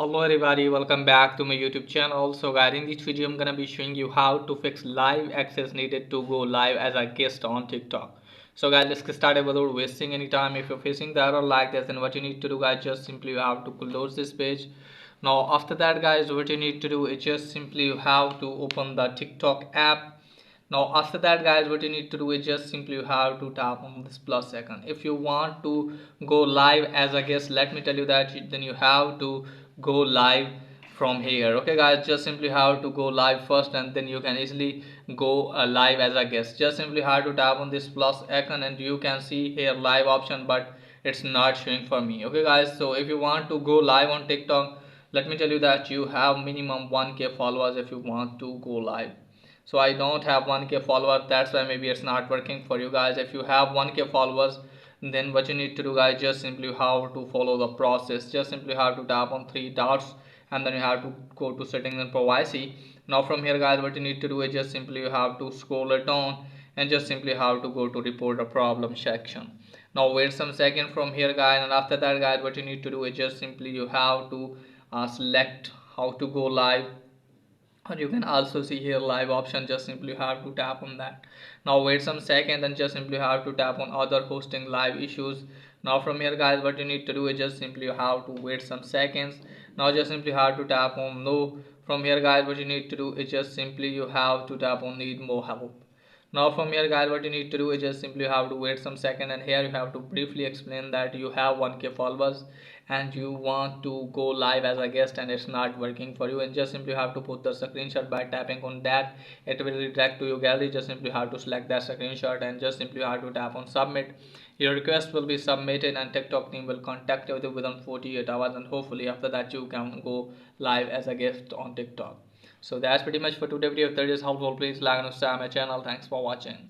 Hello everybody, welcome back to my YouTube channel. So guys, in this video I'm gonna be showing you how to fix live access needed to go live as a guest on TikTok. So guys, let's get started without wasting any time. If you're facing the error like this, then what you need to do guys, just simply you have to close this page. Now after that guys, what you need to do is just simply you have to open the TikTok app. Now after that guys, what you need to do is just simply you have to tap on this plus icon. If you want to go live as a guest, let me tell you that then you have to go live from here. Okay guys, just simply have to go live first and then you can easily go live as a guest. Just simply have to tap on this plus icon and you can see here live option, but it's not showing for me. Okay guys, so if you want to go live on TikTok, let me tell you that you have minimum 1k followers if you want to go live. So I don't have 1k followers, that's why maybe it's not working for you guys. If you have 1k followers, then what you need to do guys, just simply have to follow the process. Just simply have to tap on three dots and then you have to go to settings and privacy. Now from here guys, what you need to do is just simply you have to scroll it down and just simply have to go to report a problem section. Now wait some second from here guys, and after that guys, what you need to do is just simply you have to select how to go live, or you can also see here live option. Just simply have to tap on that. Now wait some second and just simply have to tap on other hosting live issues. Now from here guys, what you need to do is just simply you have to wait some seconds. Now just simply have to tap on no. From here guys, what you need to do is just simply you have to tap on need more help. Now from here guys, what you need to do is just simply have to wait some second, and here you have to briefly explain that you have 1k followers and you want to go live as a guest and it's not working for you, and just simply have to put the screenshot by tapping on that. It will redirect to your gallery. Just simply have to select that screenshot and just simply have to tap on submit. Your request will be submitted and TikTok team will contact you within 48 hours, and hopefully after that you can go live as a guest on TikTok. So that's pretty much for today's video. If that is helpful, please like and subscribe my channel. Thanks for watching.